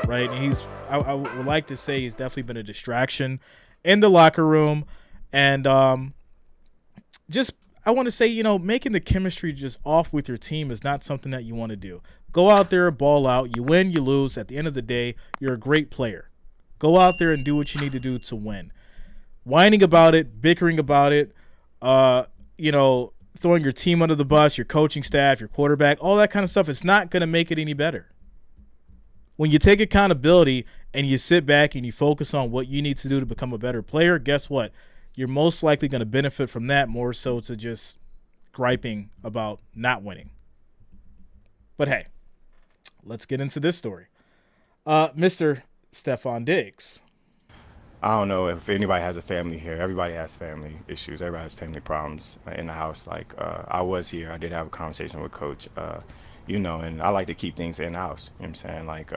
right? And I would like to say he's definitely been a distraction in the locker room. And just I want to say, making the chemistry just off with your team is not something that you want to do. Go out there, ball out. You win, you lose. At the end of the day, you're a great player. Go out there and do what you need to do to win. Whining about it, bickering about it, throwing your team under the bus, your coaching staff, your quarterback, all that kind of stuff, it's not going to make it any better. When you take accountability and you sit back and you focus on what you need to do to become a better player, guess what? You're most likely going to benefit from that more so to just griping about not winning. But hey, let's get into this story. Mr. Stefon Diggs. I don't know if anybody has a family here. Everybody has family issues. Everybody has family problems in the house. Like, I was here. I did have a conversation with Coach, and I like to keep things in-house. You know what I'm saying? Like,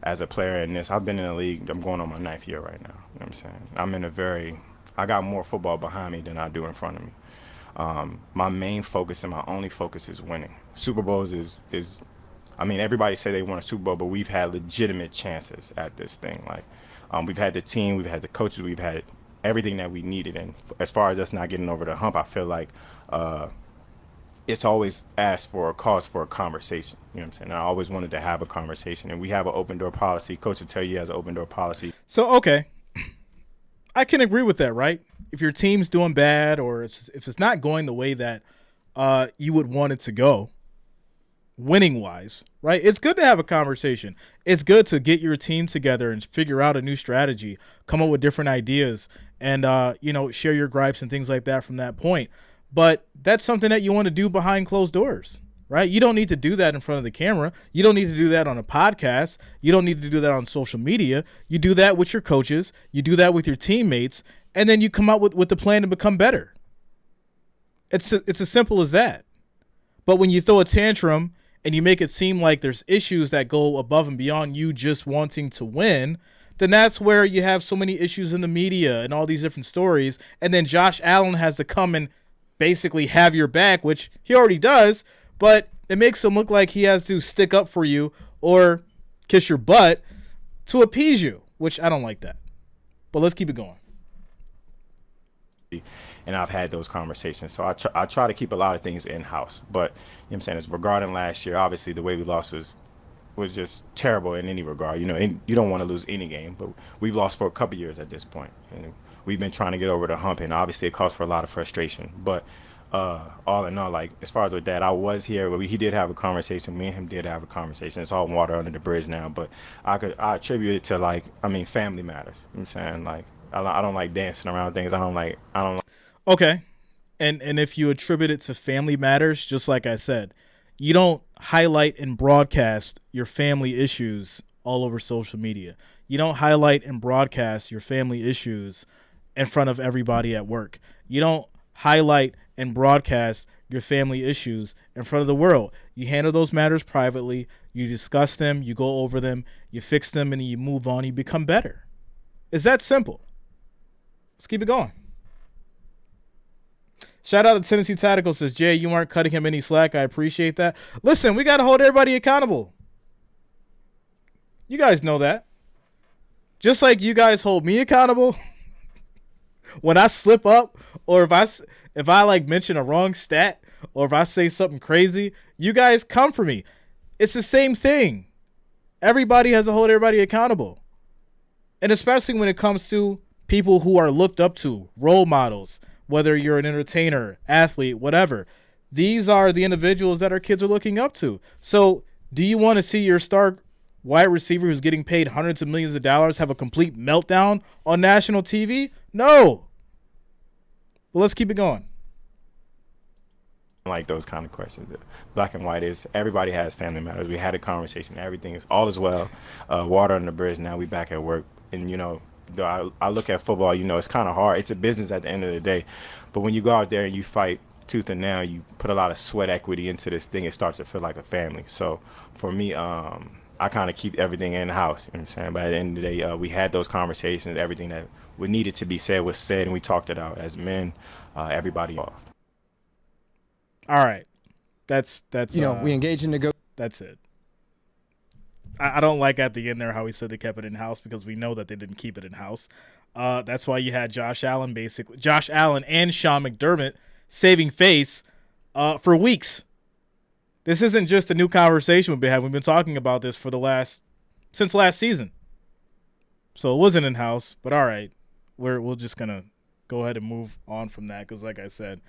as a player in this, I've been in the league. I'm going on my 9th year right now. You know what I'm saying? I got more football behind me than I do in front of me. My main focus and my only focus is winning. Super Bowls is everybody say they want a Super Bowl, but we've had legitimate chances at this thing. Like, we've had the team, we've had the coaches, we've had everything that we needed. And as far as us not getting over the hump, I feel like it's always asked for a cause for a conversation. You know what I'm saying? I always wanted to have a conversation, and we have an open door policy. Coach will tell you he has an open door policy. So, okay, I can agree with that, right? If your team's doing bad or if it's not going the way that you would want it to go, winning-wise, right? It's good to have a conversation. It's good to get your team together and figure out a new strategy, come up with different ideas, and, share your gripes and things like that from that point. But that's something that you want to do behind closed doors, right? You don't need to do that in front of the camera. You don't need to do that on a podcast. You don't need to do that on social media. You do that with your coaches. You do that with your teammates, and then you come out with the plan to become better. It's as simple as that. But when you throw a tantrum and you make it seem like there's issues that go above and beyond you just wanting to win, then that's where you have so many issues in the media and all these different stories. And then Josh Allen has to come and basically have your back, which he already does, but it makes him look like he has to stick up for you or kiss your butt to appease you, which I don't like that. But let's keep it going. And I've had those conversations. So I try to keep a lot of things in-house. But, you know what I'm saying, it's regarding last year, obviously the way we lost was just terrible in any regard. And you don't want to lose any game, but we've lost for a couple years at this point. And we've been trying to get over the hump, and obviously it calls for a lot of frustration. But all in all, like, as far as with that, I was here, but he did have a conversation. Me and him did have a conversation. It's all water under the bridge now. But I attribute it to, family matters. You know what I'm saying? Like, I don't like dancing around things. I don't like. Okay. And if you attribute it to family matters, just like I said, you don't highlight and broadcast your family issues all over social media. You don't highlight and broadcast your family issues in front of everybody at work. You don't highlight and broadcast your family issues in front of the world. You handle those matters privately. You discuss them. You go over them. You fix them, and then you move on. You become better. It's that simple. Let's keep it going. Shout out to Tennessee Tactical, says, Jay, you aren't cutting him any slack. I appreciate that. Listen, we got to hold everybody accountable. You guys know that. Just like you guys hold me accountable when I slip up, or if I mention a wrong stat, or if I say something crazy, you guys come for me. It's the same thing. Everybody has to hold everybody accountable. And especially when it comes to people who are looked up to, role models, whether you're an entertainer, athlete, whatever. These are the individuals that our kids are looking up to. So do you want to see your star wide receiver who's getting paid hundreds of millions of dollars have a complete meltdown on national TV? No. Well, let's keep it going. Like those kind of questions. Black and white is everybody has family matters. We had a conversation. Everything is all is well. Water on the bridge. Now we back at work. And, I look at football, it's kind of hard. It's a business at the end of the day. But when you go out there and you fight tooth and nail, you put a lot of sweat equity into this thing, it starts to feel like a family. So for me, I kind of keep everything in-house, you know what I'm saying? But at the end of the day, we had those conversations. Everything that we needed to be said was said, and we talked it out as men, everybody involved. All right. That's we engage in That's it. I don't like at the end there how he said they kept it in house because we know that they didn't keep it in house. That's why you had Josh Allen and Sean McDermott saving face for weeks. This isn't just a new conversation we've been having. We've been talking about this since last season. So it wasn't in house, but all right, we're just gonna go ahead and move on from that because, like I said,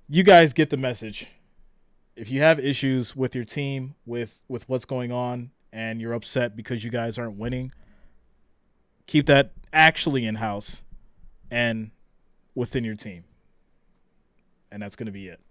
you guys get the message. If you have issues with your team, with what's going on, and you're upset because you guys aren't winning, keep that actually in house and within your team, and that's going to be it.